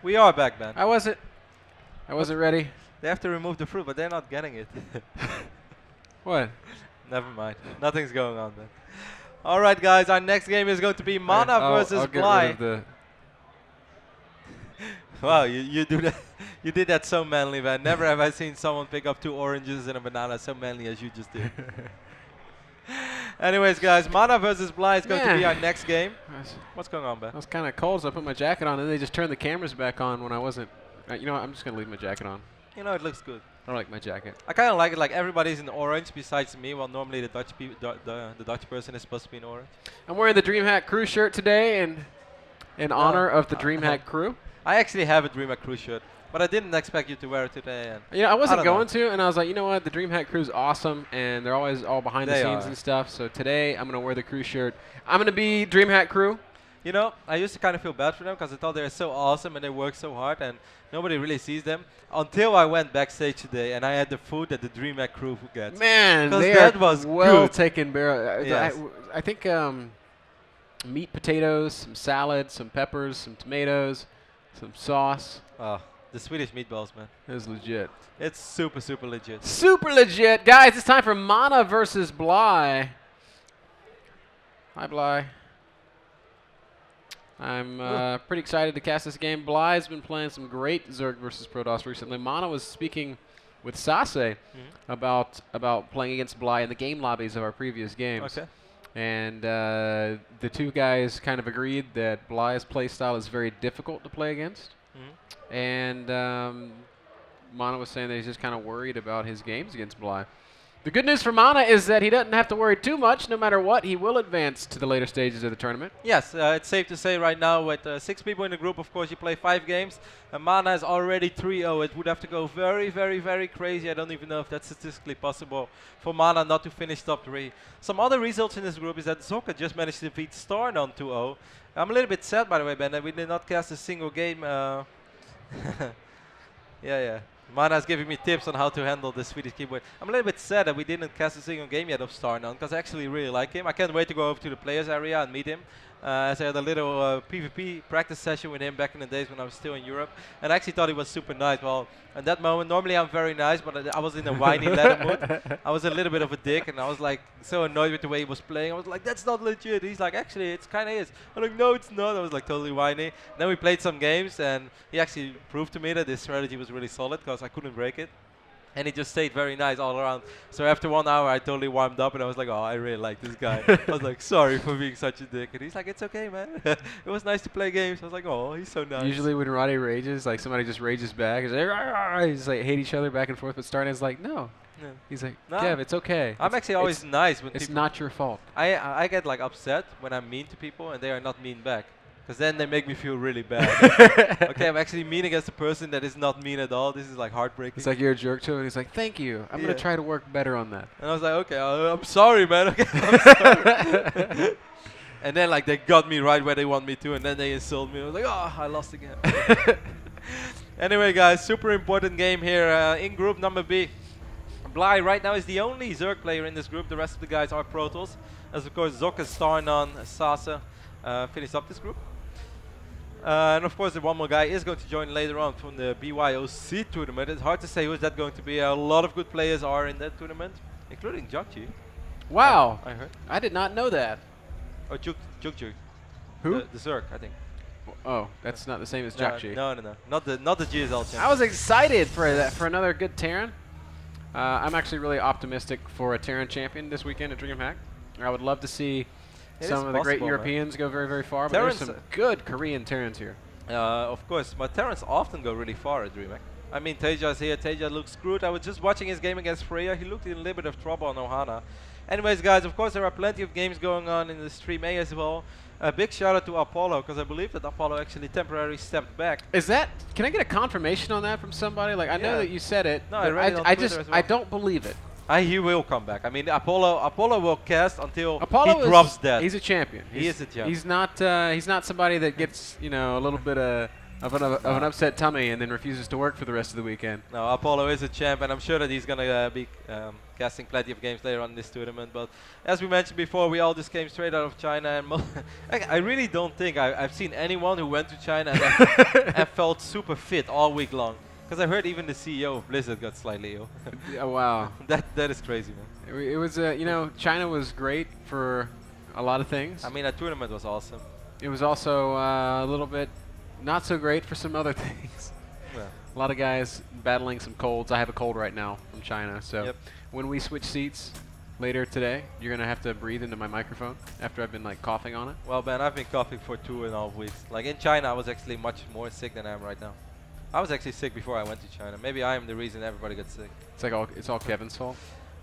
We are back, man. I wasn't ready. They have to remove the fruit, but they're not getting it. What? Never mind. Nothing's going on, man. All right, guys. Our next game is going to be Mana versus I'll get Bly. rid of the Wow, you do that. You did that so manly, man. Never have I seen someone pick up 2 oranges and a banana so manly as you just did. Anyways, guys, Mana versus Bly is going to be our next game. What's going on, Ben? I was kind of cold, so I put my jacket on, and they just turned the cameras back on when I wasn't. You know what? I'm just going to leave my jacket on. You know, it looks good. I don't like my jacket. I kind of like it. Like everybody's in orange besides me. Well, normally the Dutch person is supposed to be in orange. I'm wearing the DreamHack crew shirt today in honor of the DreamHack crew. I actually have a DreamHack crew shirt, but I didn't expect you to wear it today. And yeah, I wasn't going to, and I was like, you know what? The DreamHack crew's awesome, and they're always all behind the scenes and stuff. So today, I'm going to wear the crew shirt. I'm going to be DreamHack crew. You know, I used to kind of feel bad for them because I thought they were so awesome and they work so hard, and nobody really sees them until I went backstage today and I had the food that the DreamHack crew gets. Man, that was well good. taken. Yes. I think meat, potatoes, some salad, some peppers, some tomatoes, some sauce. Oh, the Swedish meatballs, man. It was legit. It's super, super legit. Super legit. Guys, it's time for Mana versus Bly. Hi, Bly. I'm pretty excited to cast this game. Bly's been playing some great Zerg versus Protoss recently. Mana was speaking with Sase about playing against Bly in the game lobbies of our previous games. Okay. And the two guys kind of agreed that Bly's playstyle is very difficult to play against. And Mana was saying that he's just kind of worried about his games against Bly. The good news for Mana is that he doesn't have to worry too much. No matter what, he will advance to the later stages of the tournament. Yes, it's safe to say right now with 6 people in the group, of course, you play 5 games. And Mana is already 3-0. It would have to go very, very, very crazy. I don't even know if that's statistically possible for Mana not to finish top 3. Some other results in this group is that Zocca just managed to defeat Starn on 2-0. I'm a little bit sad, by the way, Ben, that we did not cast a single game. Yeah. Mana is giving me tips on how to handle the Swedish keyboard. I'm a little bit sad that we didn't cast a single game yet of Starnon, because I actually really like him. I can't wait to go over to the players area and meet him. As I had a little PvP practice session with him back in the days when I was still in Europe. And I actually thought he was super nice. Well, at that moment, normally I'm very nice, but I was in a whiny leather mood. I was a little bit of a dick, and I was like so annoyed with the way he was playing. I was like, that's not legit. He's like, actually, it's kind of is. I'm like, no, it's not. I was like totally whiny. And then we played some games, and he actually proved to me that this strategy was really solid because I couldn't break it. And he just stayed very nice all around. So after 1 hour, I totally warmed up, and I was like, oh, I really like this guy. I was like, sorry for being such a dick. And he's like, it's okay, man. It was nice to play games. I was like, oh, he's so nice. Usually when Roddy rages, like somebody just rages back. He's like, he's like hate each other back and forth. But Starnet's like, no. Yeah. He's like, Kev, it's okay. I'm actually always nice when it's people. Not your fault. I get like upset when I'm mean to people, and they are not mean back. Because then they make me feel really bad. Okay, I'm actually mean against a person that is not mean at all. This is like heartbreaking. It's like you're a jerk to him, and he's like, thank you. I'm going to try to work better on that. And I was like, okay, I'm sorry, man. Okay, I'm sorry. And then like they got me right where they want me to, and then they insult me. I was like, oh, I lost again. Anyway, guys, super important game here in group number B. Bly right now is the only Zerg player in this group. The rest of the guys are Protoss. As of course, Zocca, Starnon, Sasa finished up this group. And of course, the one more guy is going to join later on from the BYOC tournament. It's hard to say who's that going to be. A lot of good players are in that tournament, including Jukji. Wow. I heard. I did not know that. Oh, Jukji. Who? The Zerg, I think. Oh, that's not the same as Jukji. No. Not the GSL champion. I was excited for that, for another good Terran. I'm actually really optimistic for a Terran champion this weekend at DreamHack. I would love to see some of the great Europeans go very, very far, but there's some good Korean Terrans here. Of course, but Terrans often go really far at DreamHack. I mean, Teja's here. Teja looks screwed. I was just watching his game against Freya. He looked in a little bit of trouble on Ohana. Anyways, guys, of course, there are plenty of games going on in the Stream A as well. A big shout out to Apollo, because I believe that Apollo actually temporarily stepped back. Is that? Can I get a confirmation on that from somebody? Like, I know that you said it. No, I don't believe it. He will come back. I mean, Apollo will cast until he drops dead. He's a champion. He is a champion. He's not somebody that gets, you know, a little bit of of an upset tummy and then refuses to work for the rest of the weekend. No, Apollo is a champ, and I'm sure that he's going to be casting plenty of games later on in this tournament. But as we mentioned before, we all just came straight out of China. And I really don't think I've seen anyone who went to China and felt super fit all week long. Because I heard even the CEO of Blizzard got slightly ill. Oh, wow. That is crazy, man. It was, you know, China was great for a lot of things. I mean, that tournament was awesome. It was also a little bit not so great for some other things. Yeah. A lot of guys battling some colds. I have a cold right now from China, so Yep. when we switch seats later today, you're going to have to breathe into my microphone after I've been like coughing on it. Well, Ben, I've been coughing for 2.5 weeks. Like in China, I was actually much more sick than I am right now. I was actually sick before I went to China. Maybe I am the reason everybody got sick. It's like it's all Kevin's fault.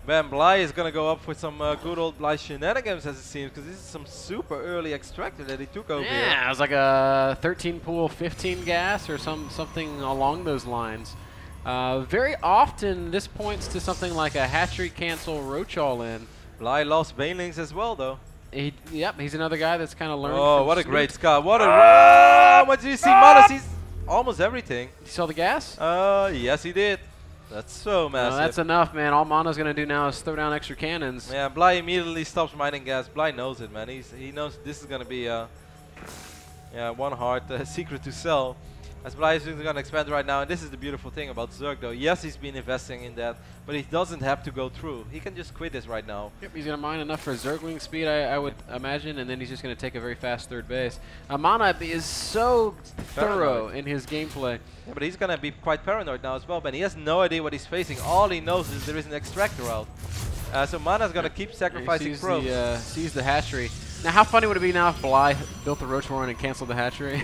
Ben, Bly is going to go up with some good old Bly shenanigans, as it seems, because this is some super early extractor that he took over here. Yeah, it was like a 13 pool, 15 gas or something along those lines. Very often, this points to something like a hatchery cancel roach all in. Bly lost Banelings as well, though. Yep, he's another guy that's kind of learning. Oh, from what a Snoop. great scout. What a what did you see? Mana sees almost everything. You saw the gas? Yes, he did. That's so massive. That's enough, man. All Mana's going to do now is throw down extra cannons. Yeah, Bly immediately stops mining gas. Bly knows it, man. He knows this is going to be one hard secret to sell. As Bly is going to expand right now, and this is the beautiful thing about Zerg, though. Yes, he's been investing in that, but he doesn't have to go through. He can just quit this right now. Yep, he's going to mine enough for Zergling speed, I would imagine, and then he's just going to take a very fast third base. Mana is so thorough in his gameplay. Yeah, but he's going to be quite paranoid now as well, but he has no idea what he's facing. All he knows is there is an extractor out. So Mana's going to keep sacrificing probes. Sees the hatchery. Now, how funny would it be now if Bly built the Roach Warren and canceled the hatchery?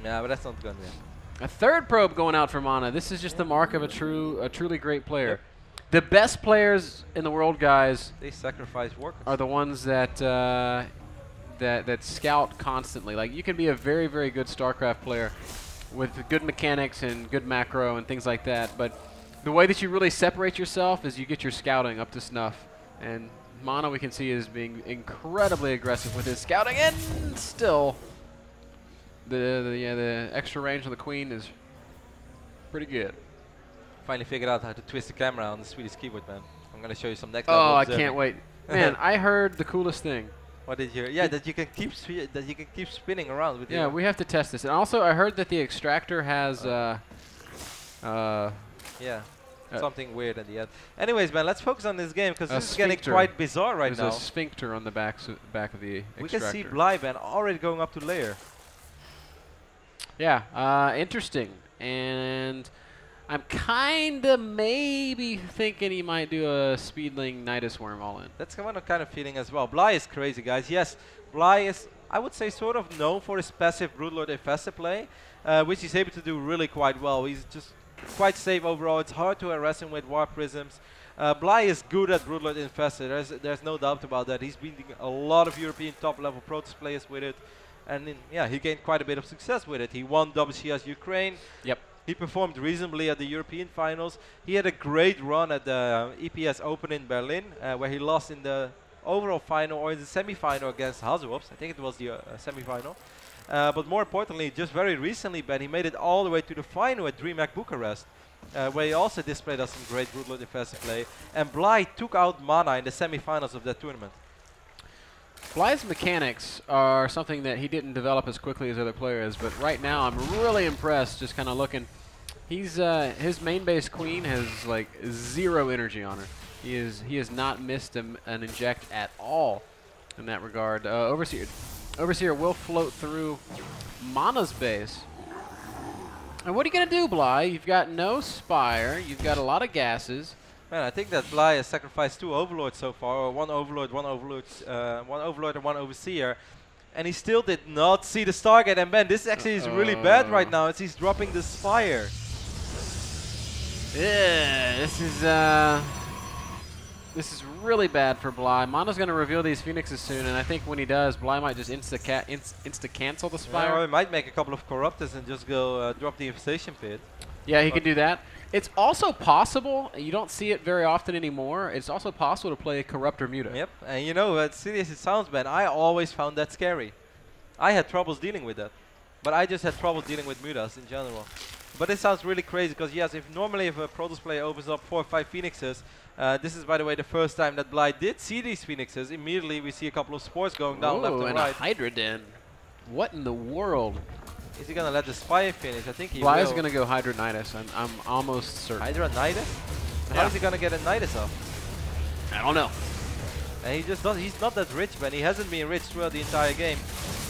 Yeah, but that's not going to be. A third probe going out for Mana. This is just the mark of a truly great player. Yep. The best players in the world, guys, they sacrifice workers. are the ones that that scout constantly. Like, you can be a very, very good StarCraft player with good mechanics and good macro and things like that, but the way that you really separate yourself is you get your scouting up to snuff. And Mana, we can see, is being incredibly aggressive with his scouting, and still the extra range on the Queen is pretty good. Finally figured out how to twist the camera on the Swedish keyboard, man. I'm going to show you some next Oh, level I observing. can't wait. Man, I heard the coolest thing. What did you hear? Yeah, that you can keep spinning around with Yeah, we have to test this. And also, I heard that the extractor has something weird at the end. Anyways, man, let's focus on this game because this is getting sphincter. quite bizarre right now. There's a sphincter on the back of the extractor. We can see Bly, man, already going up to layer. Yeah, interesting. And I'm kind of maybe thinking he might do a Speedling Nidus Worm all in. That's what I'm kind of feeling as well. Bly is crazy, guys. Yes, Bly is, I would say, sort of known for his passive Broodlord Infested play, which he's able to do really quite well. He's just quite safe overall. It's hard to harass him with War Prisms. Bly is good at Broodlord Infested. There's no doubt about that. He's beating a lot of European top-level Protoss players with it. And he gained quite a bit of success with it. He won WCS Ukraine. Yep. He performed reasonably at the European finals. He had a great run at the EPS Open in Berlin, where he lost in the overall final or in the semi-final against Hazops. I think it was the semi-final. But more importantly, just very recently, Ben, he made it all the way to the final at DreamHack Bucharest, where he also displayed us some great Broodlord defensive play. And Bly took out Mana in the semi-finals of that tournament. Bly's mechanics are something that he didn't develop as quickly as other players, but right now I'm really impressed just kind of looking. He's his main base Queen has like 0 energy on her. He has not missed an inject at all in that regard. Overseer will float through Mana's base. And what are you going to do, Bly? You've got no Spire. You've got a lot of gases. Man, I think that Bly has sacrificed 2 Overlords so far, or one Overlord and one Overseer. And he still did not see the Stargate. And Ben, this actually is really bad right now as he's dropping the Spire. Yeah, this is really bad for Bly. Mana's going to reveal these Phoenixes soon, and I think when he does, Bly might just insta-cancel the Spire. Yeah, or he might make a couple of Corruptors and just go drop the Infestation Pit. Yeah, he can do that. It's also possible, you don't see it very often anymore, it's also possible to play a Corruptor Muta. Yep, and as silly as it sounds, Ben, I always found that scary. I had troubles dealing with that. But I just had trouble dealing with Mutas in general. But this sounds really crazy because yes, if normally if a Protoss player opens up 4 or 5 Phoenixes, this is by the way the first time that Bly did see these Phoenixes. Immediately we see a couple of spores going down left and right. A Hydra Den. What in the world? Is he gonna let the Spy finish? I think he Bly's will. gonna go Hydra Nidus. I'm almost certain. Hydra Nidus? Yeah. How is he gonna get a Nidus off? I don't know. And he just does. He's not that rich, man. He hasn't been rich throughout the entire game.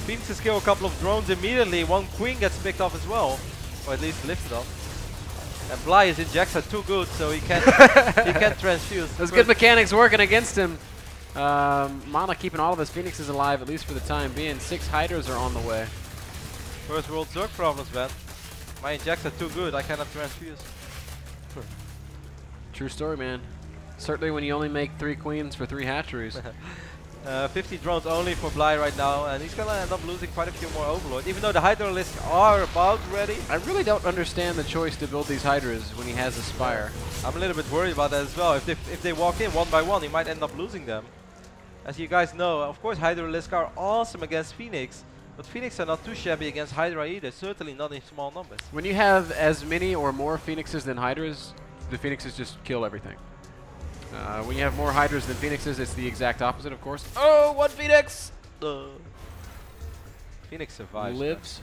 Phoenixes kill a couple of drones immediately. One Queen gets picked off as well, or at least lifted off. And Bly is injects are too good, so he can't he can't transfuse. Those good mechanics working against him. Mana keeping all of his Phoenixes alive, at least for the time being. 6 Hydras are on the way. First world Zerg problems, man. My injects are too good. I cannot transfuse. True story, man. Certainly when you only make 3 queens for 3 hatcheries. 50 drones only for Bly right now, and he's gonna end up losing quite a few more Overlords, even though the Hydralisks are about ready. I really don't understand the choice to build these Hydras when he has a Spire. I'm a little bit worried about that as well. If they walk in one by one, he might end up losing them. As you guys know, of course Hydralisks are awesome against Phoenix, but Phoenix are not too shabby against Hydra either, certainly not in small numbers. When you have as many or more Phoenixes than Hydras, the Phoenixes just kill everything. When you have more Hydras than Phoenixes, it's the exact opposite, of course. Oh, one Phoenix! Phoenix survives. Lives.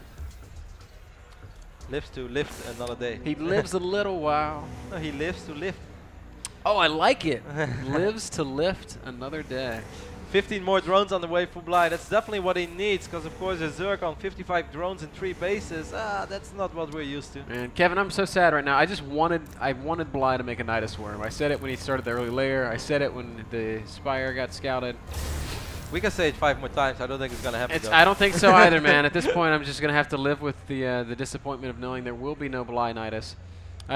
Lives to live another day. He lives a little while. No, he lives to live. Oh, I like it. Lives to lift another day. 15 more drones on the way for Bly. That's definitely what he needs, because of course a Zerg on 55 drones in 3 bases, that's not what we're used to. And Kevin, I'm so sad right now. I wanted Bly to make a Nidus Worm. I said it when he started the early layer. I said it when the Spire got scouted. We can say it 5 more times. I don't think it's gonna happen. I don't think so either, man. At this point, I'm just gonna have to live with the disappointment of knowing there will be no Bly Nidus.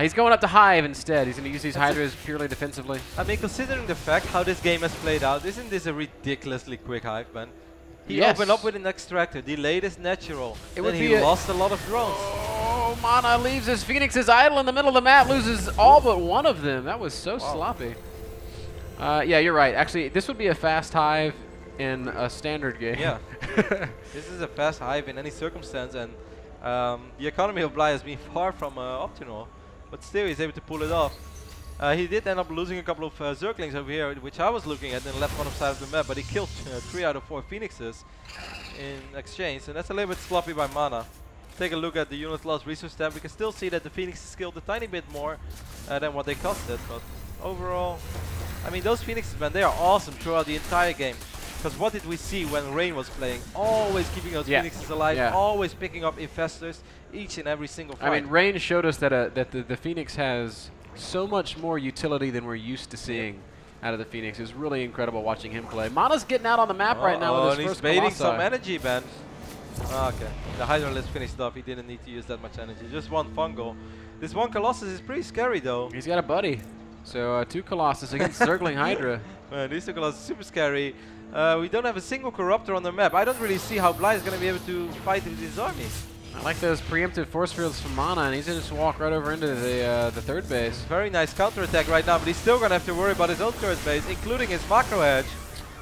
He's going up to Hive instead. He's going to use these Hydras purely defensively. I mean, considering the fact how this game has played out, isn't this a ridiculously quick Hive, man? He opened up with an Extractor, delayed his natural, then he lost a lot of drones. Oh, Mana leaves his Phoenixes idle in the middle of the map, loses all but one of them. That was so sloppy. Yeah, you're right. Actually, this would be a fast Hive in a standard game. Yeah. This is a fast Hive in any circumstance, and the economy of Bly has been far from optimal. But still, he's able to pull it off. He did end up losing a couple of Zerglings over here, which I was looking at in the left bottom side of the map, but he killed 3 out of 4 Phoenixes in exchange, and that's a little bit sloppy by Mana. Take a look at the unit loss resource tab. We can still see that the Phoenixes killed a tiny bit more than what they costed, but overall, I mean, those Phoenixes, man, they are awesome throughout the entire game. Because what did we see when Rain was playing? Always keeping those Phoenixes alive, always picking up infestors each and every single fight. I mean, Rain showed us that the Phoenix has so much more utility than we're used to seeing out of the Phoenix. It was really incredible watching him play. Mana's getting out on the map right now with his first baiting Colossi. some energy, man. Okay, the Hydralisk finished off. He didn't need to use that much energy. Just one fungal. This one Colossus is pretty scary, though. He's got a buddy. So 2 Colossus against Zergling Hydra. Man, these 2 Colossus are super scary. We don't have a single Corruptor on the map. I don't really see how Bly is going to be able to fight with his army. I like those preemptive force fields from Mana, and he's going to just walk right over into the 3rd base. Very nice counterattack right now, but he's still going to have to worry about his own 3rd base, including his macro edge.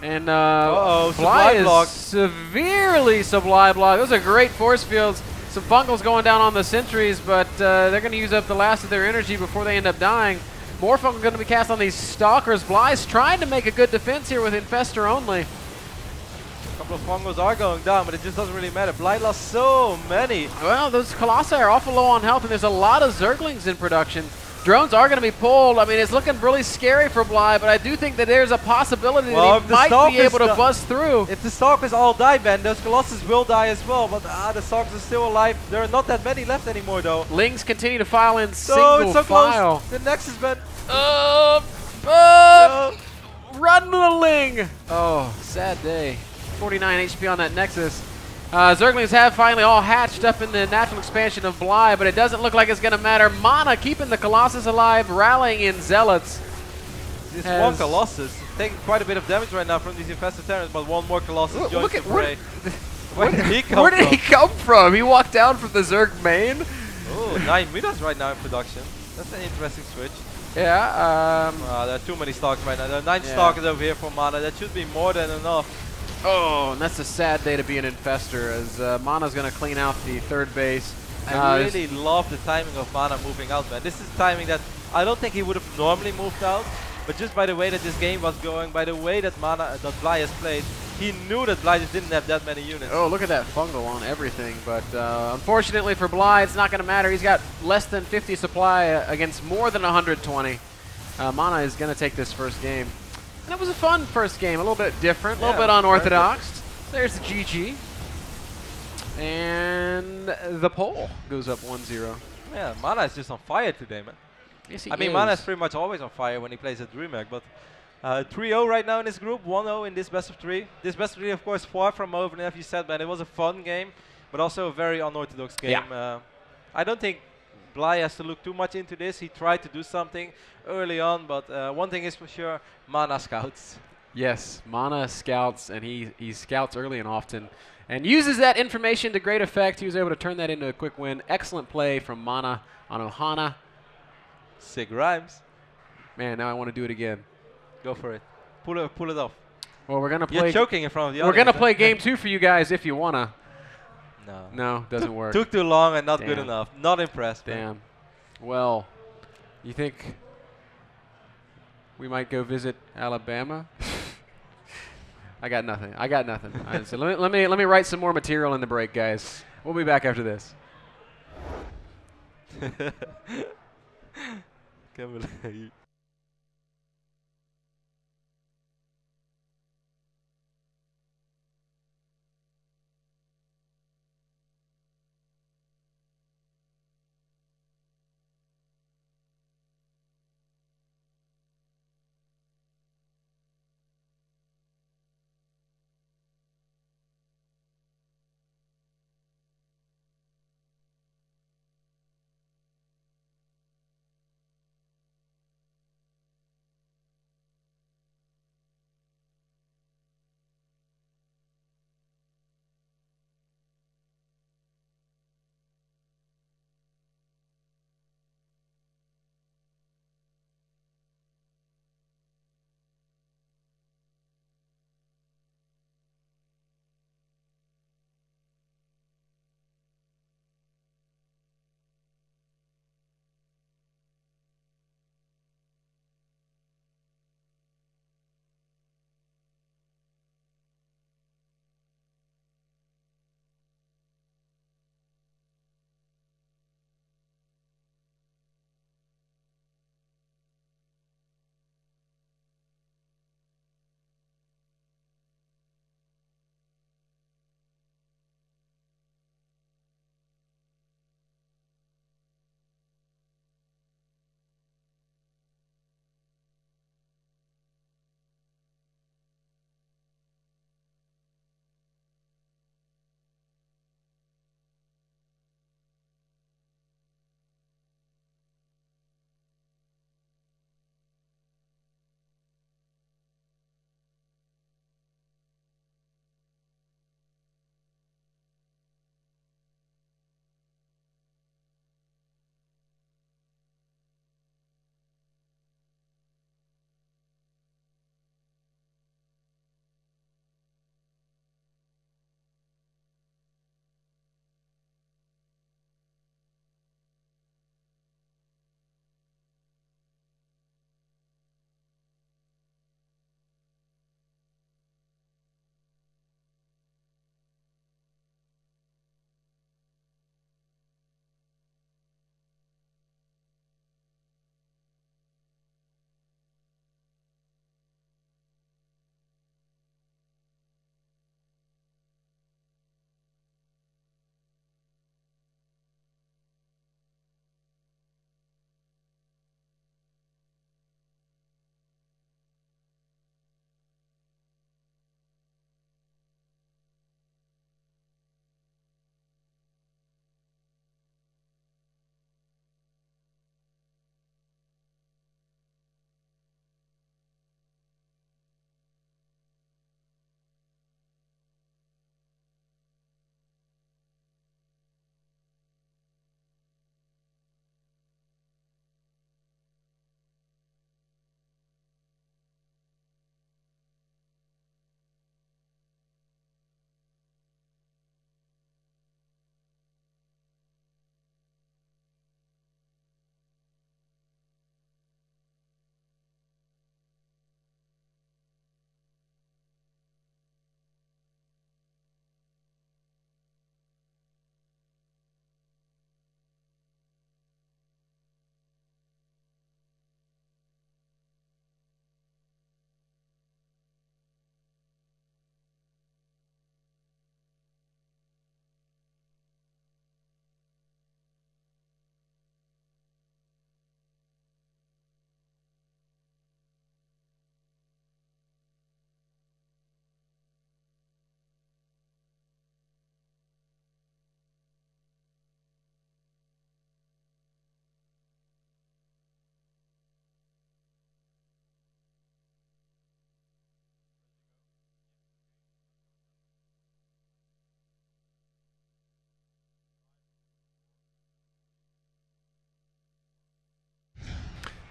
And Supply block. Severely supply block. Those are great force fields. Some fungals going down on the sentries, but they're going to use up the last of their energy before they end up dying. More fungal going to be cast on these Stalkers. Bly's trying to make a good defense here with Infestor only. A couple of fungals are going down, but it just doesn't really matter. Bly lost so many. Well, those Colossi are awful low on health, and there's a lot of Zerglings in production. Drones are going to be pulled. I mean, it's looking really scary for Bly, but I do think that there's a possibility that he might be able to bust through. If the Stalkers all die, Ben, those Colossus will die as well, but the Stalkers are still alive. There are not that many left anymore, though. Lings continue to file in single file. Close. The Nexus, Ben. Run, little Ling! Oh, sad day. 49 HP on that Nexus. Zerglings have finally all hatched up in the natural expansion of Bly, but it doesn't look like it's going to matter. Mana keeping the Colossus alive, rallying in Zealots. This one Colossus taking quite a bit of damage right now from these Infested Terrans, but one more Colossus joins the fray. Where did he come from? Where did he come from? He walked down from the Zerg main. Oh, 9 Mutas right now in production. That's an interesting switch. Yeah. There are too many Stalkers right now. There are 9 Stalkers over here for Mana. That should be more than enough. Oh, and that's a sad day to be an infester, as Mana's going to clean out the third base. I really love the timing of Mana moving out, man. This is timing that I don't think he would have normally moved out, but just by the way that this game was going, by the way that that Bly has played, he knew that Bly just didn't have that many units. Oh, look at that fungal on everything, but unfortunately for Bly, it's not going to matter. He's got less than 50 supply against more than 120. Mana is going to take this first game. And it was a fun first game, a little bit different, a little bit unorthodox. There's the GG. And the poll goes up 1-0. Yeah, Mana is just on fire today, man. Yes, I mean, Mana is pretty much always on fire when he plays at DreamHack, but 3-0 right now in this group, 1-0 in this best of 3. This best of 3, of course, far from over, and as you said, man, it was a fun game, but also a very unorthodox game. Yeah. I don't think Bly has to look too much into this. He tried to do something early on, but one thing is for sure, Mana scouts. Yes, Mana scouts, and he scouts early and often, and uses that information to great effect. He was able to turn that into a quick win. Excellent play from Mana on Ohana. Sick rhymes. Man, now I want to do it again. Go for it. Pull it off. Well, we're gonna play. You're choking in front of the We're audience. gonna play game 2 for you guys if you wanna. No. No, doesn't work. Took too long and not Damn. good enough. Not impressed. Damn. Man. Well, you think we might go visit Alabama? I got nothing. I got nothing. All right, so let me write some more material in the break, guys. We'll be back after this. Can't believe.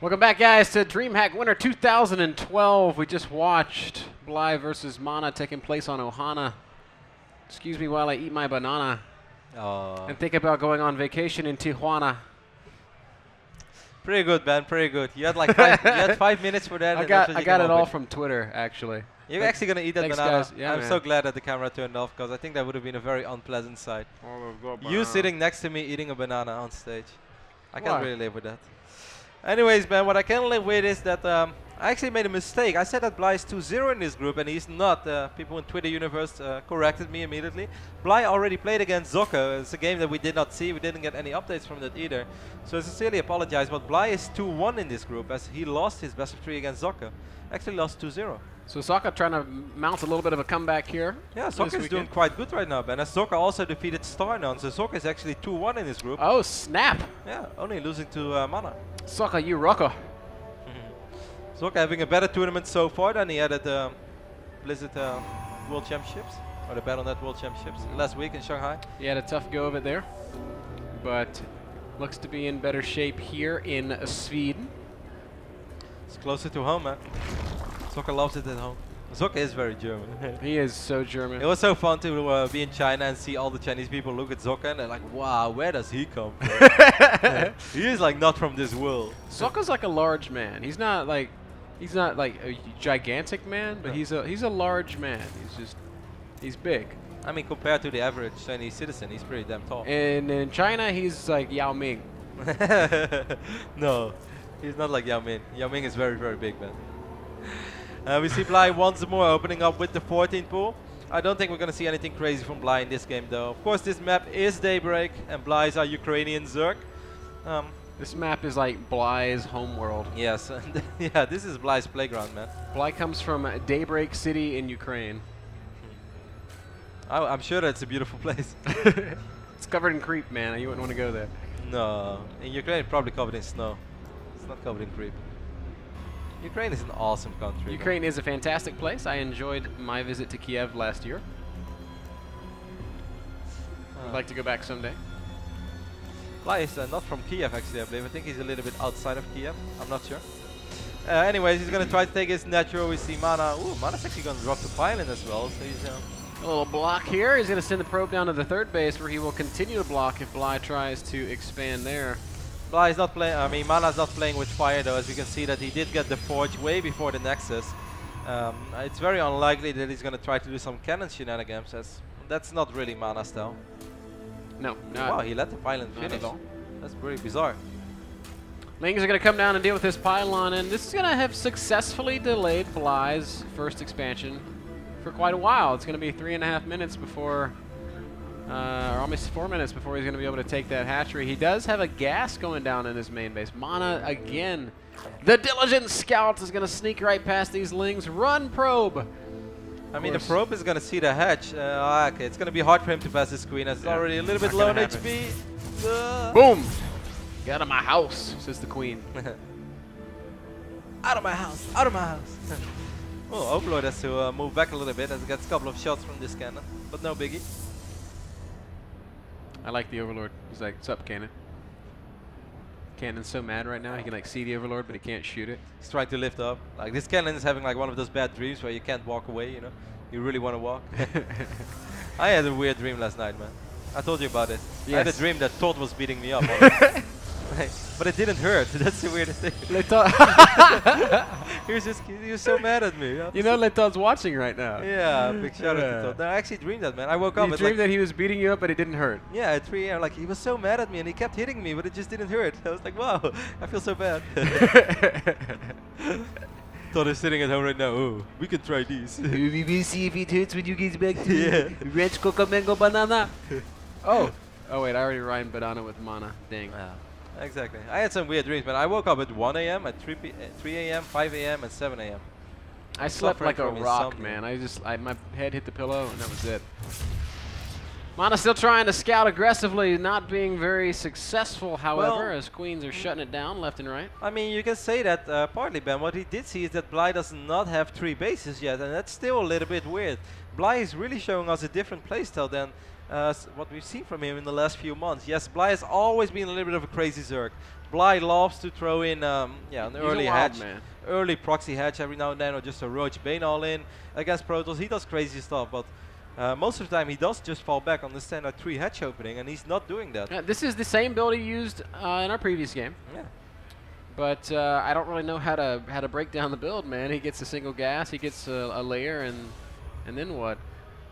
Welcome back, guys, to DreamHack Winter 2012. We just watched Bly versus Mana taking place on Ohana. Excuse me while I eat my banana and think about going on vacation in Tijuana. Pretty good, man. Pretty good. You had like 5 minutes for that. I got it all from Twitter, actually. You're actually gonna eat that banana. Guys. Yeah, I'm so glad that the camera turned off because I think that would have been a very unpleasant sight. You sitting next to me eating a banana on stage. I can't really live with that. Anyways, man, what I can live with is that I actually made a mistake. I said that Bly is 2-0 in this group, and he's not. People in Twitter universe corrected me immediately. Bly already played against Zocco. It's a game that we did not see. We didn't get any updates from that either. So I sincerely apologize, but Bly is 2-1 in this group as he lost his best of 3 against Zocco. Actually lost 2-0. So Zocco trying to mount a little bit of a comeback here. Yeah, Zocco is doing quite good right now, Ben. As Zocco also defeated StarNon, so Zocco is actually 2-1 in this group. Oh, snap. Yeah, only losing to Mana. Zocco, you rocker. Zocco having a better tournament so far than he had at the Blizzard World Championships, or the Battle.net World Championships last week in Shanghai. He had a tough go of it there, but looks to be in better shape here in Sweden. It's closer to home, man. Zocco loves it at home. Zocco is very German. He is so German. It was so fun to be in China and see all the Chinese people look at Zocco and they're like, wow, where does he come from? He is like not from this world. Zocco's like a large man. He's not like a gigantic man, but he's a large man. He's big. I mean, compared to the average Chinese citizen, he's pretty damn tall. And in China, he's like Yao Ming. No, he's not like Yao Ming. Yao Ming is very, very big, man. We see Bly once more opening up with the 14 pool. I don't think we're going to see anything crazy from Bly in this game, though. Of course, this map is Daybreak, and Bly is our Ukrainian Zerg. This map is like Bly's homeworld. Yes, yeah, this is Bly's playground, man. Bly comes from Daybreak City in Ukraine. I'm sure that's a beautiful place. It's covered in creep, man. You wouldn't want to go there. No, in Ukraine, it's probably covered in snow. It's not covered in creep. Ukraine is an awesome country. Ukraine is a fantastic place. I enjoyed my visit to Kiev last year. I'd like to go back someday. Bly is not from Kiev, actually, I believe. I think he's a little bit outside of Kiev. I'm not sure. Anyways, he's going to try to take his natural. We see Mana. Ooh, Mana's actually going to drop the pylon as well. So he's a little block here. He's going to send the probe down to the third base where he will continue to block if Bly tries to expand there. Bly is not playing. I mean, Mana's not playing with fire though, as you can see that he did get the forge way before the Nexus. It's very unlikely that he's going to try to do some cannon shenanigans, as that's not really Mana style. No. Wow, he let the pylon finish. That's pretty bizarre. Lings are going to come down and deal with this pylon, and this is going to have successfully delayed Bly's first expansion for quite a while. It's going to be 3.5 minutes before. Or almost 4 minutes before he's going to be able to take that hatchery. He does have a gas going down in his main base. Mana again. The Diligent Scout is going to sneak right past these Lings. Run, probe. I mean, the probe is going to see the hatch. Okay, it's going to be hard for him to pass this queen as it's already a little bit low on HP. Boom. Get out of my house, says the queen. Out of my house. Out of my house. Well, Overlord has to move back a little bit as he gets a couple of shots from this cannon. But no biggie. I like the Overlord. He's like, what's up, Cannon? Cannon's so mad right now, he can like see the Overlord, but he can't shoot it. He's trying to lift up. Like, this cannon is having like one of those bad dreams where you can't walk away, you know? You really want to walk. I had a weird dream last night, man. I told you about it. Yes. I had a dream that Todd was beating me up. But it didn't hurt. That's the weirdest thing. He was so mad at me. You know Letod's watching right now. Yeah, big shout out to Todd. No, I actually dreamed that, man. I woke up. You dreamed that he was beating you up, but it didn't hurt. Yeah, at 3 AM, like he was so mad at me and he kept hitting me, but it just didn't hurt. I was like, wow, I feel so bad. Todd is sitting at home right now. Oh, we can try these. We will see if it hurts when you get back to Red Coca Mango Banana. Oh wait, I already rhymed banana with Mana. Dang. Yeah. Exactly. I had some weird dreams, man. I woke up at 1 AM, at 3 AM, 5 AM, and 7 AM. I slept like a rock, man. My head hit the pillow, and that was it. Mana still trying to scout aggressively, not being very successful, however, as Queens are shutting it down left and right. I mean, you can say that partly, Ben. What he did see is that Bly does not have 3 bases yet, and that's still a little bit weird. Bly is really showing us a different playstyle than what we've seen from him in the last few months. Yes, Bly has always been a little bit of a crazy Zerg. Bly loves to throw in an early hedge, early proxy hedge every now and then, or just a Roach Bane all in against Protoss. He does crazy stuff, but most of the time he does just fall back on the standard 3 hedge opening, and he's not doing that. Yeah, this is the same build he used in our previous game. Yeah. But I don't really know how to break down the build, man. He gets a single gas, he gets a layer, and then what?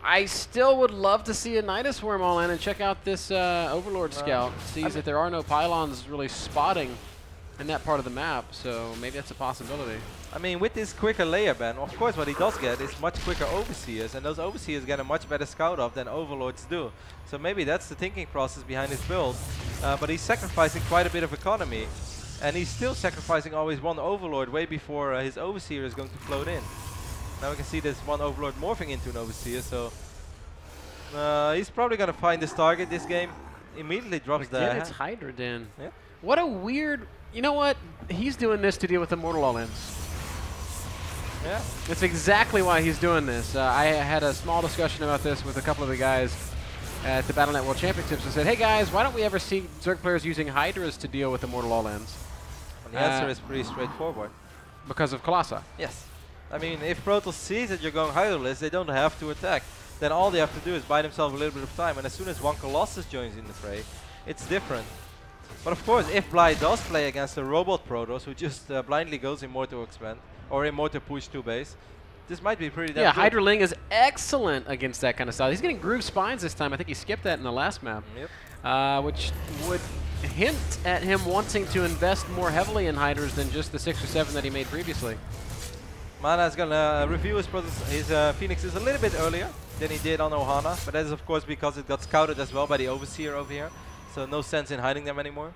I still would love to see a Nidus Worm all in and check out this Overlord Scout. Sees that there are no pylons really spotting in that part of the map, so maybe that's a possibility. I mean, with this quicker layer ban, of course what he does get is much quicker Overseers, and those Overseers get a much better scout off than Overlords do. So maybe that's the thinking process behind his build. But he's sacrificing quite a bit of economy, and he's still sacrificing always one Overlord way before his Overseer is going to float in. Now we can see this one Overlord morphing into an Overseer, so he's probably going to find this target this game. Immediately drops the it's Hydra Den. Yeah. What a weird... You know what? He's doing this to deal with Immortal All-Ins. Yeah. That's exactly why he's doing this. I had a small discussion about this with a couple of the guys at the Battle.net World Championships and said, hey guys, why don't we ever see Zerg players using Hydras to deal with Immortal All-Ins? And the answer is pretty straightforward. Because of Colossi. Yes. I mean, if Protoss sees that you're going Hydralist, they don't have to attack. Then all they have to do is buy themselves a little bit of time, and as soon as one Colossus joins in the fray, it's different. But of course, if Bly does play against a robot Protoss who just blindly goes Immortal Expand, or Immortal Push to base, this might be pretty damn good. Hydra Ling is excellent against that kind of style. He's getting Groove Spines this time. I think he skipped that in the last map. Yep. Which would hint at him wanting to invest more heavily in Hydras than just the 6 or 7 that he made previously. Mana is gonna review his Phoenixes a little bit earlier than he did on Ohana, but that is of course because it got scouted as well by the Overseer over here, so no sense in hiding them anymore.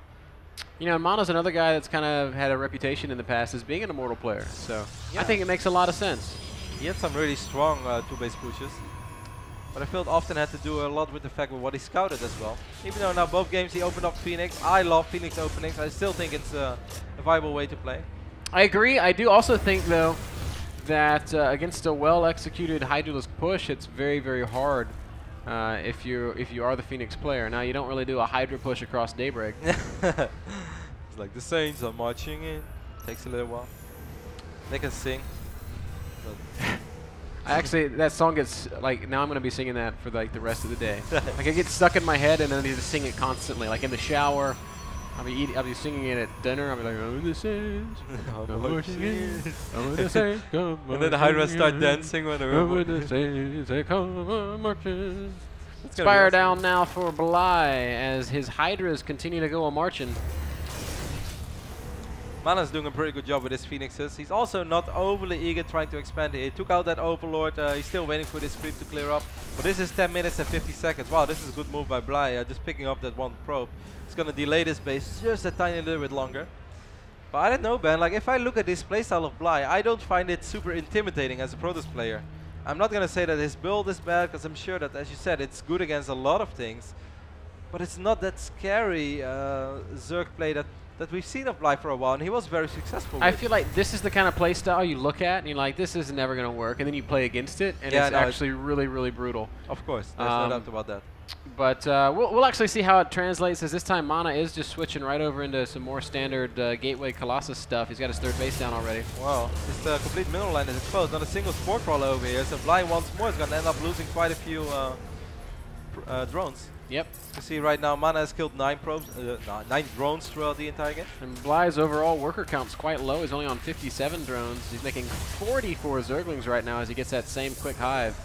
You know, Mana's another guy that's kind of had a reputation in the past as being an Immortal player, so yeah. I think it makes a lot of sense. He had some really strong 2-base pushes, but I feel it often had to do a lot with the fact of what he scouted as well. Even though now both games he opened up Phoenix, I love Phoenix openings, I still think it's a viable way to play. I agree. I do also think though that against a well-executed Hydralisk push, it's very, very hard if you are the Phoenix player. Now, you don't really do a Hydra push across Daybreak. It's like the Saints are marching in. Takes a little while. They can sing. Actually, that song gets, like, now I'm going to be singing that for, like, the rest of the day. Like, it gets stuck in my head, and then I need to sing it constantly. Like, in the shower. I'll be singing it at dinner. I'll be like, oh, the Saints, marching in. Oh, the Saints, come and then the Hydra start dancing when over the Saints, they come marching. Spire down now for Bly as his Hydras continue to go a-marching. Mana's doing a pretty good job with his Phoenixes. He's also not overly eager trying to expand. He took out that Overlord. He's still waiting for this creep to clear up. But this is 10 minutes and 50 seconds. Wow, this is a good move by Bly. Just picking up that one probe. It's going to delay this base just a tiny little bit longer. But I don't know, Ben. Like, if I look at this playstyle of Bly, I don't find it super intimidating as a Protoss player. I'm not going to say that his build is bad, because I'm sure that, as you said, it's good against a lot of things. But it's not that scary Zerg play that we've seen of Bly for a while, and he was very successful with. I feel like this is the kind of play style you look at and you're like, this is never going to work, and then you play against it, and it's actually really, really brutal. Of course, there's no doubt about that. But we'll actually see how it translates, as this time Mana is just switching right over into some more standard Gateway Colossus stuff. He's got his third base down already. Wow, this complete middle line is exposed. Not a single Spore Crawler over here, so Bly once more is going to end up losing quite a few drones. Yep. You see right now, Mana has killed 9 drones throughout the entire game. And Bly's overall worker count's quite low. He's only on 57 drones. He's making 44 Zerglings right now as he gets that same quick hive.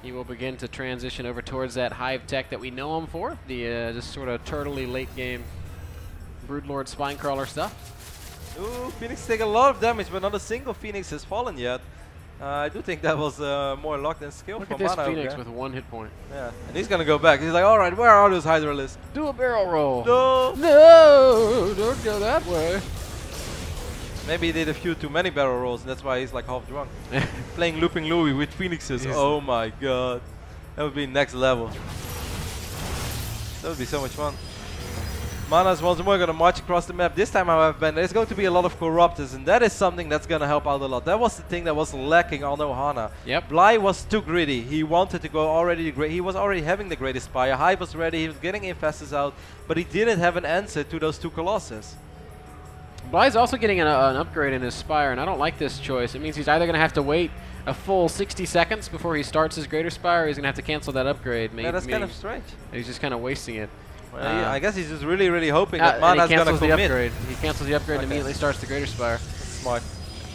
He will begin to transition over towards that hive tech that we know him for, the just sort of turtley late game Broodlord Spinecrawler stuff. Ooh, Phoenix take a lot of damage, but not a single Phoenix has fallen yet. I do think that was more luck than skill Look from at Mana. this Phoenix with 1 hit point. Yeah, and he's gonna go back. He's like, all right, where are those Hydralisks? Do a barrel roll. No, no, don't go that way. Maybe he did a few too many barrel rolls, and that's why he's like half drunk. Playing Looping Louie with Phoenixes. Oh my god, that would be next level. That would be so much fun. Mana's once more going to march across the map. This time, however, Ben, there's going to be a lot of Corruptors, and that is something that's going to help out a lot. That was the thing that was lacking on Ohana. Yep. Bly was too greedy. He wanted to go already great. He was already having the Greatest Spire. Hive was ready. He was getting Infestors out, but he didn't have an answer to those 2 Colossus. Bly's also getting an upgrade in his Spire, and I don't like this choice. It means he's either going to have to wait a full 60 seconds before he starts his Greater Spire, or he's going to have to cancel that upgrade. Yeah, that's kind of strange. He's just kind of wasting it. Well, I guess he's just really, really hoping that Mana's going to commit. He cancels the upgrade and immediately starts the Greater Spire. Smart.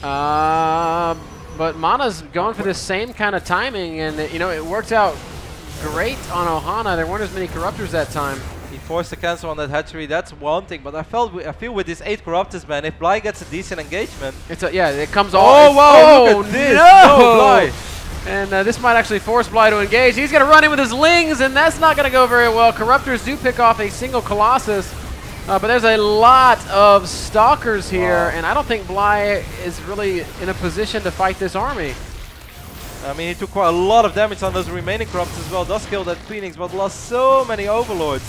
But Mana's going for the same kind of timing, and you know, it worked out great on Ohana. There weren't as many Corruptors that time. He forced the cancel on that hatchery. That's one thing, but I feel with these 8 Corruptors, man, if Bly gets a decent engagement. Yeah, it comes all. Oh wow! Look at this! No, Bly. And this might actually force Bly to engage. He's going to run in with his Lings, and that's not going to go very well. Corruptors do pick off a single Colossus, but there's a lot of Stalkers here, and I don't think Bly is really in a position to fight this army. I mean, he took quite a lot of damage on those remaining Corruptors as well. Does kill that Phoenix, but lost so many Overlords.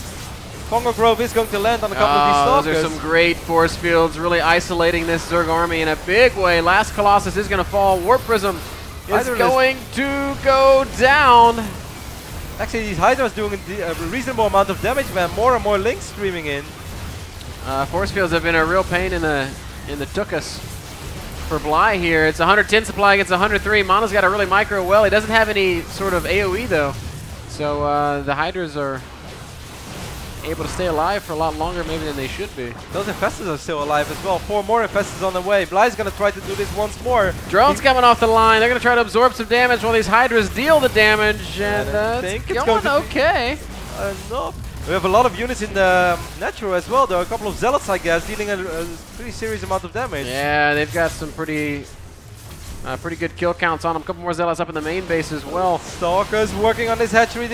Fungal Grove is going to land on a couple of these Stalkers. Those are some great force fields, really isolating this Zerg army in a big way. Last Colossus is going to fall. Warp Prism is going to go down. Actually, these Hydras doing a reasonable amount of damage, man. More and more links streaming in. Force fields have been a real pain in the tuchus for Bly here. It's 110 supply against 103. Mana's got a really micro well. He doesn't have any sort of AoE though, so the Hydras are able to stay alive for a lot longer maybe than they should be. Those Infestors are still alive as well. 4 more Infestors on the way. Bly's going to try to do this once more. Drones coming off the line. They're going to try to absorb some damage while these Hydras deal the damage. And I think it's going okay. No. We have a lot of units in the natural as well, though. A couple of Zealots, I guess, dealing a pretty serious amount of damage. Yeah, they've got some pretty good kill counts on them. A couple more Zealots up in the main base as well. Stalkers working on this hatchery.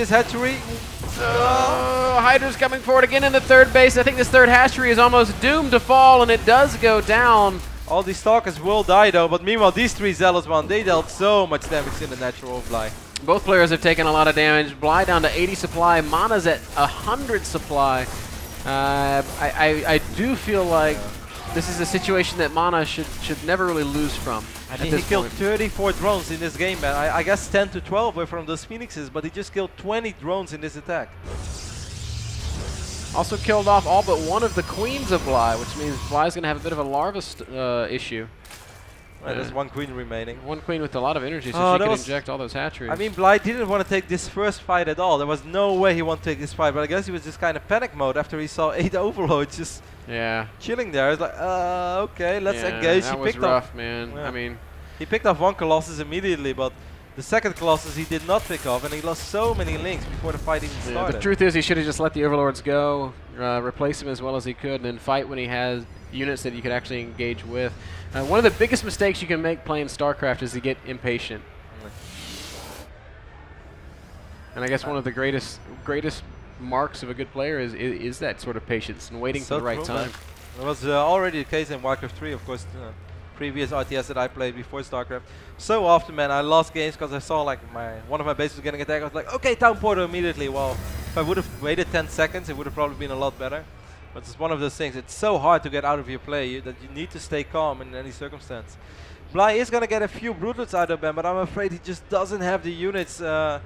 Hydra's coming forward again in the third base. I think this third hatchery is almost doomed to fall, and it does go down. All these Stalkers will die, though. But meanwhile, these 3 Zealots, man, they dealt so much damage in the natural of Bly. Both players have taken a lot of damage. Bly down to 80 supply. Mana's at 100 supply. I do feel like this is a situation that Mana should never really lose from. I mean, he killed 34 drones in this game, man. I guess 10 to 12 were from those Phoenixes, but he just killed 20 drones in this attack. Also killed off all but one of the Queens of Bly, which means Bly's going to have a bit of a larva issue. Right, there's 1 Queen remaining. 1 Queen with a lot of energy, so she can inject all those hatcheries. I mean, Bly didn't want to take this first fight at all. There was no way he wanted to take this fight, but I guess he was just kind of panic mode after he saw 8 Overlords just chilling there. He's like, okay, let's engage. That was rough, man. I mean, he picked off 1 Colossus immediately, but the second Colossus he did not pick off, and he lost so many links before the fight even started. The truth is, he should have just let the Overlords go, replace them as well as he could, and then fight when he has units that you could actually engage with. One of the biggest mistakes you can make playing StarCraft is to get impatient. And I guess one of the greatest marks of a good player is that sort of patience and waiting for the right time. It was already the case in Warcraft 3, of course, previous RTS that I played before StarCraft. So often, man, I lost games because I saw like one of my bases was getting attacked. I was like, okay, Town Portal immediately. Well, if I would have waited 10 seconds, it would have probably been a lot better. But it's one of those things. It's so hard to get out of your play that you need to stay calm in any circumstance. Bly is going to get a few Broodlords out of him, but I'm afraid he just doesn't have the units to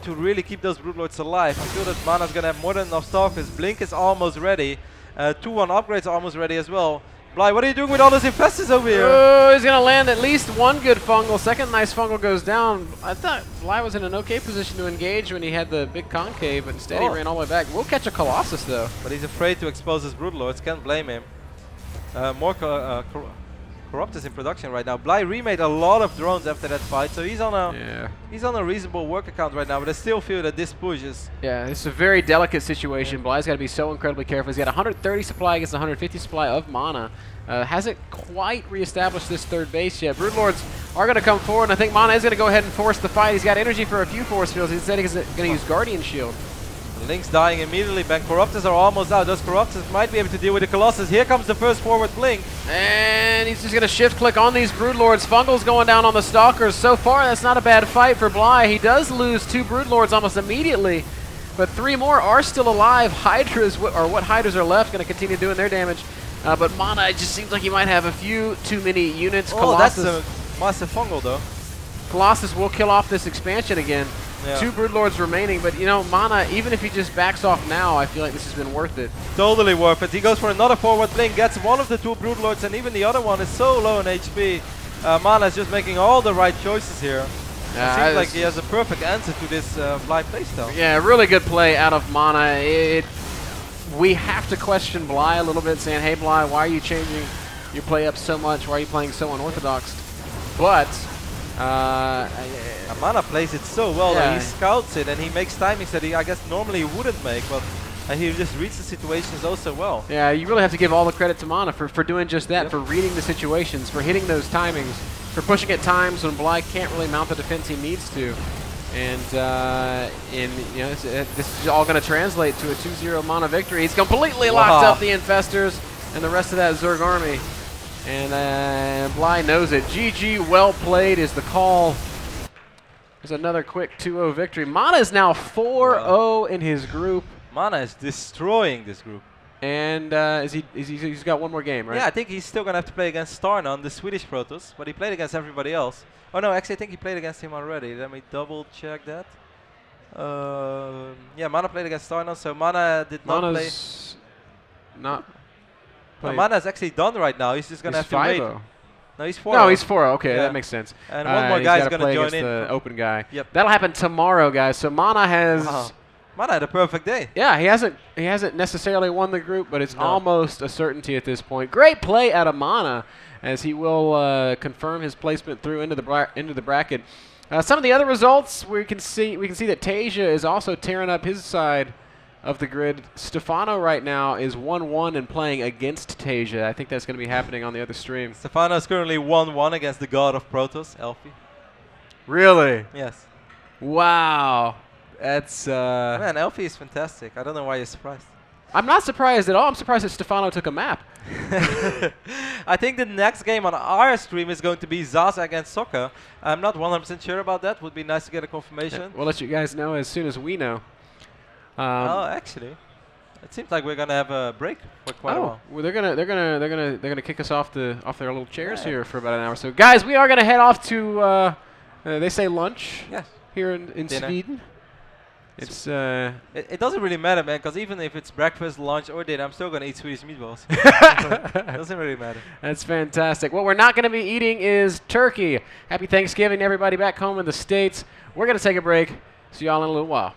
really keep those Broodlords alive. I feel that Mana's going to have more than enough Stalkers. Blink is almost ready. 2-1 upgrades are almost ready as well. Bly, what are you doing with all those Infestors over here? Oh, he's going to land at least 1 good fungal. Second nice fungal goes down. I thought Bly was in an okay position to engage when he had the big concave, but instead he ran all the way back. We'll catch a Colossus, though. But he's afraid to expose his Broodlords. Can't blame him. More Corruptors in production right now. Bly remade a lot of drones after that fight, so he's on a reasonable work account right now, but I still feel that this push is... Yeah, it's a very delicate situation. Bly's got to be so incredibly careful. He's got 130 supply against 150 supply of Mana. Hasn't quite reestablished this third base yet. Broodlords are going to come forward, and I think Mana is going to go ahead and force the fight. He's got energy for a few force fields. Instead, he's going to use Guardian Shield. Link's dying immediately, Ben. Corruptors are almost out. Those Corruptors might be able to deal with the Colossus. Here comes the first forward Blink. And he's just going to shift click on these Broodlords. Fungal's going down on the Stalkers. So far, that's not a bad fight for Bly. He does lose 2 Broodlords almost immediately. but 3 more are still alive. Hydras, or what Hydras are left, going to continue doing their damage. But Mana, it just seems like he might have a few too many units. Oh, Colossus, that's a massive fungal though. Colossus will kill off this expansion again. Yeah. 2 Broodlords remaining, but you know, Mana, even if he just backs off now, I feel like this has been worth it. Totally worth it. He goes for another forward blink, gets one of the 2 Broodlords, and even the other one is so low in HP. Mana is just making all the right choices here. It seems like he has a perfect answer to this Bly playstyle. Yeah, really good play out of Mana. We have to question Bly a little bit, saying, hey Bly, why are you changing your play up so much? Why are you playing so unorthodox? But Mana plays it so well yeah. that he scouts it and he makes timings that he, I guess, normally wouldn't make, but he just reads the situations oh so well. Yeah, you really have to give all the credit to Mana for doing just that, for reading the situations, for hitting those timings, for pushing at times when Bly can't really mount the defense he needs to. And you know, this is all going to translate to a 2-0 Mana victory. He's completely locked up the Infestors and the rest of that Zerg army. And Bly knows it. GG, well played is the call. There's another quick 2-0 victory. Mana is now 4-0 in his group. Mana is destroying this group. And he's got one more game, right? Yeah, I think he's still going to have to play against Starnon, the Swedish Protoss, but he played against everybody else. Oh no, actually I think he played against him already. Let me double check that. Yeah, Mana played against Starnon, so Mana did not play. Not Mana is actually done right now. He's just going to have to wait. No, he's 4-0. No, he's 4-0. Okay, that makes sense. And one more guy is going to join in. The open guy. Yep. That'll happen tomorrow, guys. So Mana has. Mana had a perfect day. Yeah, he hasn't necessarily won the group, but it's almost a certainty at this point. Great play out of Mana, as he will confirm his placement through into the bracket. Some of the other results we can see that Tasia is also tearing up his side of the grid. Stefano right now is 1-1 and playing against Tasia. I think that's going to be happening on the other stream. Stefano is currently 1-1 against the god of Protoss, Elfie. Really? Yes. Wow. That's man, Elfie is fantastic. I don't know why you're surprised. I'm not surprised at all. I'm surprised that Stefano took a map. I think the next game on our stream is going to be Zaza against Soccer. I'm not 100% sure about that. Would be nice to get a confirmation. Yeah, we'll let you guys know as soon as we know. Oh, actually, it seems like we're gonna have a break for quite a while. Well, they're gonna kick us off their little chairs here for about an hour. So, guys, we are gonna head off to they say lunch here in Sweden. It's it doesn't really matter, man, because even if it's breakfast, lunch, or dinner, I'm still gonna eat Swedish meatballs. It doesn't really matter. That's fantastic. What we're not gonna be eating is turkey. Happy Thanksgiving to everybody back home in the States. We're gonna take a break. See y'all in a little while.